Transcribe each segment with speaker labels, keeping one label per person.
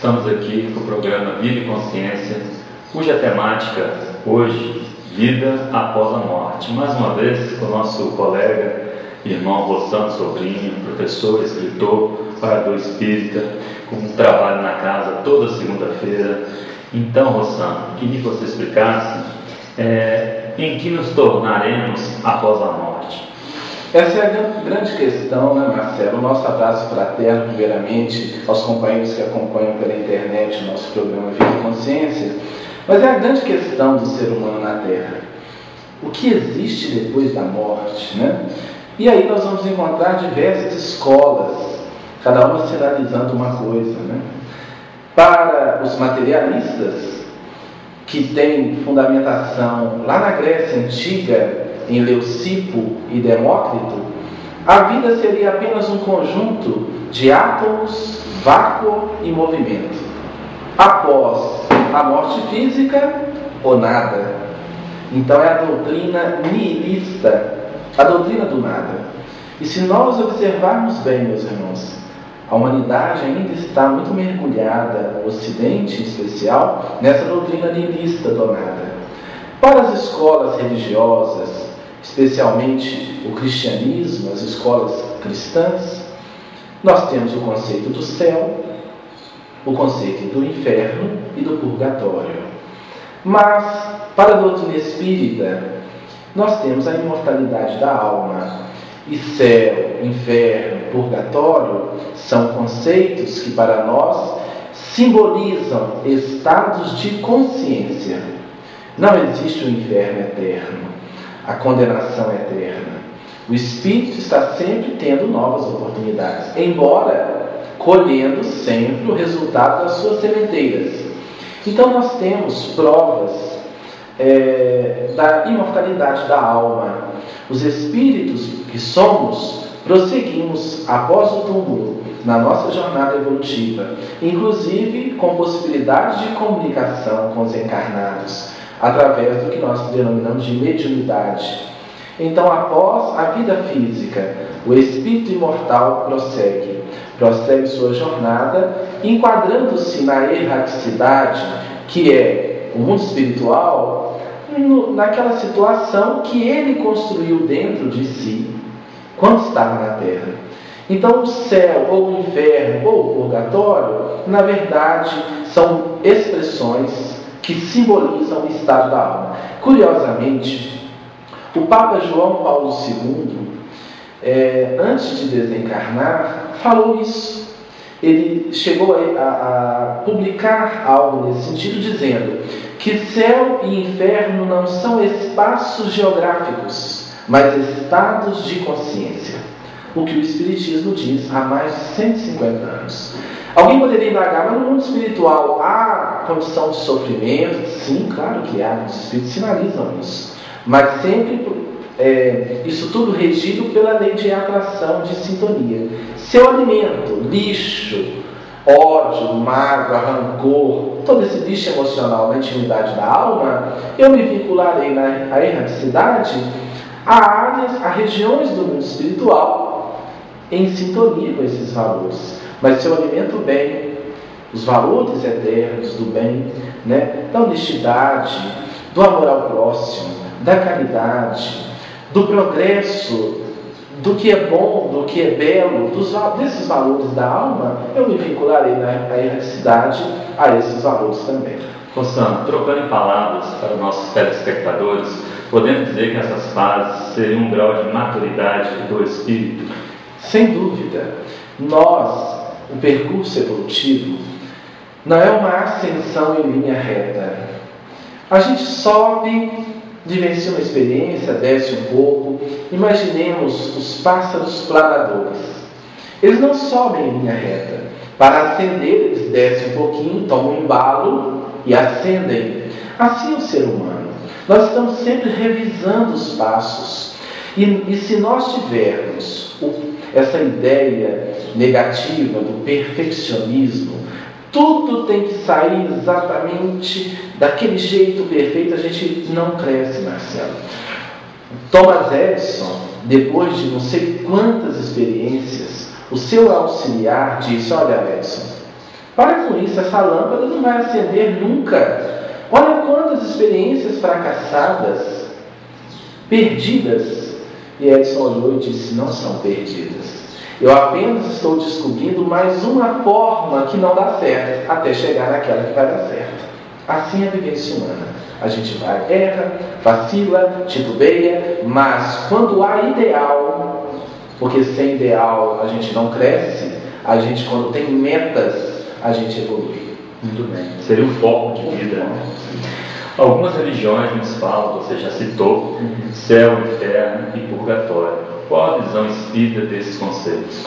Speaker 1: Estamos aqui com o programa Vida e Consciência, cuja temática hoje, vida após a morte. Mais uma vez com o nosso colega, irmão Rossano Sobrinho, professor, escritor, orador espírita, com um trabalho na casa toda segunda-feira. Então, Rossano, queria que você explicasse em que nos tornaremos após a morte.
Speaker 2: Essa é a grande questão, né, Marcelo? O nosso abraço fraterno, primeiramente, aos companheiros que acompanham pela internet o nosso programa Vida e Consciência. Mas é a grande questão do ser humano na Terra. O que existe depois da morte, né? E aí nós vamos encontrar diversas escolas, cada uma sinalizando uma coisa, né? Para os materialistas, que têm fundamentação lá na Grécia Antiga, em Leucipo e Demócrito, a vida seria apenas um conjunto de átomos, vácuo e movimento. Após a morte física, ou nada. Então é a doutrina nihilista, a doutrina do nada. E se nós observarmos bem, meus irmãos, a humanidade ainda está muito mergulhada, o Ocidente em especial, nessa doutrina nihilista do nada. Para as escolas religiosas, especialmente o cristianismo, as escolas cristãs, nós temos o conceito do céu, o conceito do inferno e do purgatório. Mas, para a doutrina espírita, nós temos a imortalidade da alma. E céu, inferno, purgatório são conceitos que para nós simbolizam estados de consciência. Não existe o inferno eterno, a condenação eterna. O espírito está sempre tendo novas oportunidades, embora colhendo sempre o resultado das suas sementeiras. Então nós temos provas da imortalidade da alma. Os espíritos que somos, prosseguimos após o túmulo na nossa jornada evolutiva, inclusive com possibilidade de comunicação com os encarnados, através do que nós denominamos de mediunidade. Então, após a vida física, o espírito imortal prossegue sua jornada, enquadrando-se na erraticidade, que é o mundo espiritual, naquela situação que ele construiu dentro de si, quando estava na Terra. Então, o céu, ou o inferno, ou o purgatório, na verdade, são expressões que simbolizam o estado da alma. Curiosamente, o Papa João Paulo II, antes de desencarnar, falou isso. Ele chegou a publicar algo nesse sentido, dizendo que céu e inferno não são espaços geográficos, mas estados de consciência. O que o Espiritismo diz há mais de 150 anos. Alguém poderia indagar, mas no mundo espiritual há condição de sofrimento? Sim, claro que há, os espíritos sinalizam isso. Mas sempre isso tudo regido pela lei de atração, de sintonia. Se eu alimento lixo, ódio, mágoa, rancor, todo esse lixo emocional na intimidade da alma, eu me vincularei à erraticidade a áreas, a regiões do mundo espiritual em sintonia com esses valores. Mas se eu alimento bem os valores eternos do bem, né, da honestidade, do amor ao próximo, da caridade, do progresso, do que é bom, do que é belo, desses valores da alma, eu me vincularei à erraticidade a esses valores também.
Speaker 1: Rossano, trocando em palavras para os nossos telespectadores, podemos dizer que essas fases seriam um grau de maturidade do espírito?
Speaker 2: Sem dúvida. O percurso evolutivo não é uma ascensão em linha reta. A gente sobe, vivencia uma experiência, desce um pouco. Imaginemos os pássaros planadores. Eles não sobem em linha reta. Para ascender, eles descem um pouquinho, tomam um embalo e ascendem. Assim é o ser humano. Nós estamos sempre revisando os passos. E se nós tivermos essa ideia negativa do perfeccionismo, tudo tem que sair exatamente daquele jeito perfeito, a gente não cresce, Marcelo. Thomas Edison, depois de não sei quantas experiências, o seu auxiliar disse: olha, Edison, Para com isso, essa lâmpada não vai acender nunca. Olha quantas experiências fracassadas, perdidas. E Edson olhou e disse: não são perdidas. Eu apenas estou descobrindo mais uma forma que não dá certo, até chegar naquela que vai dar certo. Assim é a vivência humana. A gente vai, erra, vacila, titubeia, mas quando há ideal, porque sem ideal a gente não cresce, a gente, quando tem metas, a gente evolui.
Speaker 1: Muito bem. Seria o foco de vida. Algumas religiões nos falam, você já citou, céu, inferno e purgatório. Qual a visão espírita desses conceitos?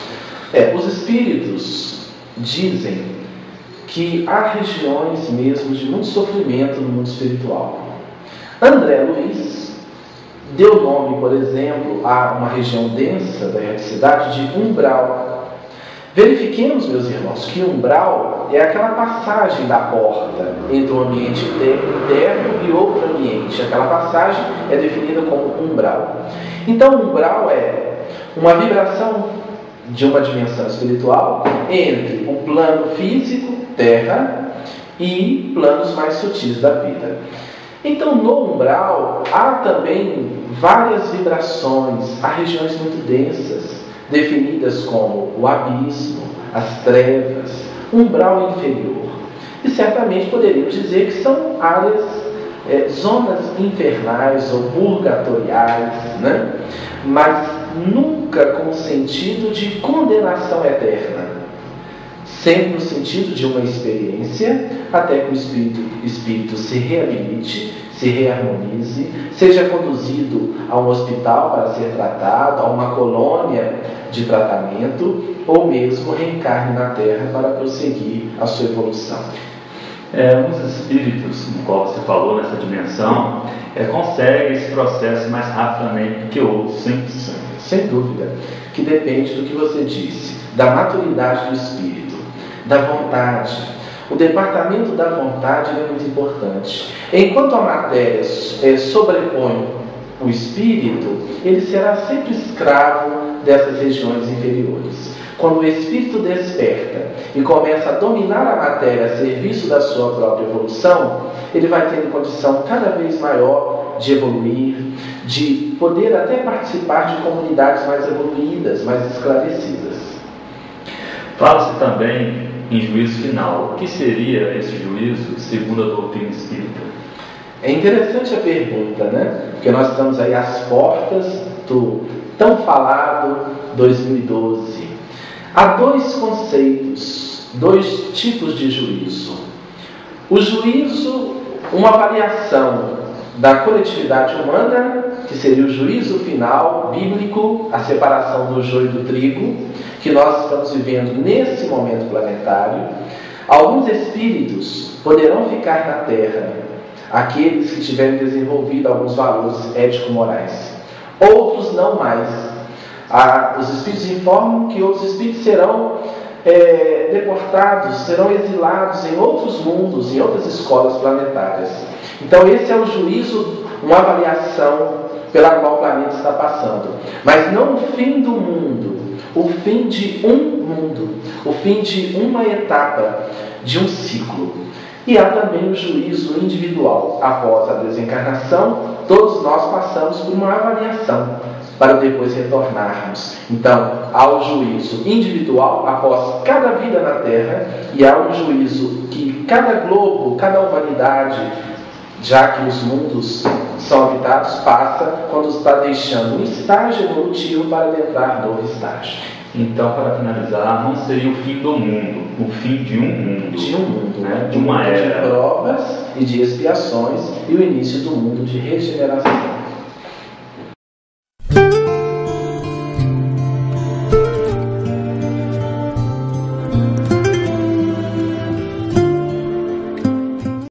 Speaker 2: Os espíritos dizem que há regiões mesmo de muito sofrimento no mundo espiritual. André Luiz deu nome, por exemplo, a uma região densa da erraticidade de umbral. Verifiquemos, meus irmãos, que umbral é aquela passagem da porta entre um ambiente interno e outro ambiente. Aquela passagem é definida como umbral. Então, umbral é uma vibração de uma dimensão espiritual entre o plano físico, terra, e planos mais sutis da vida. Então, no umbral, há também várias vibrações, há regiões muito densas, definidas como o abismo, as trevas, umbral inferior. E certamente poderíamos dizer que são áreas, zonas infernais ou purgatoriais, né? Mas nunca com o sentido de condenação eterna, sempre no sentido de uma experiência, até que o espírito se reabilite, se reharmonize, seja conduzido a um hospital para ser tratado, a uma colônia de tratamento, ou mesmo reencarne na Terra para prosseguir a sua evolução.
Speaker 1: Os espíritos, no qual você falou, nessa dimensão, conseguem esse processo mais rapidamente do que outros,
Speaker 2: sem dúvida, que depende do que você disse, da maturidade do espírito, da vontade. O departamento da vontade é muito importante. Enquanto a matéria sobrepõe o espírito, ele será sempre escravo dessas regiões inferiores. Quando o espírito desperta e começa a dominar a matéria a serviço da sua própria evolução, ele vai tendo condição cada vez maior de evoluir, de poder até participar de comunidades mais evoluídas, mais esclarecidas.
Speaker 1: Fala-se também em juízo final. O que seria esse juízo segundo a doutrina espírita?
Speaker 2: É interessante a pergunta, né? Porque nós estamos aí às portas do tão falado 2012. Há dois conceitos, dois tipos de juízo. O juízo, uma avaliação da coletividade humana, que seria o juízo final bíblico, a separação do joio do trigo, que nós estamos vivendo nesse momento planetário. Alguns espíritos poderão ficar na Terra, aqueles que tiverem desenvolvido alguns valores ético-morais. Outros não mais. Os espíritos informam que outros espíritos serão deportados, serão exilados em outros mundos, em outras escolas planetárias. Então esse é o juízo, uma avaliação pela qual o planeta está passando. Mas não o fim do mundo, o fim de um mundo, o fim de uma etapa, de um ciclo. E há também o juízo individual. Após a desencarnação, todos nós passamos por uma avaliação para depois retornarmos. Então, há o juízo individual após cada vida na Terra, e há um juízo que cada globo, cada humanidade, já que os mundos são habitados, passa quando está deixando um estágio evolutivo para adentrar novo estágio.
Speaker 1: Então, para finalizar, não seria o fim do mundo, o fim de um mundo.
Speaker 2: De um mundo, né?
Speaker 1: De uma era.
Speaker 2: De provas e de expiações, e o início do mundo de regeneração.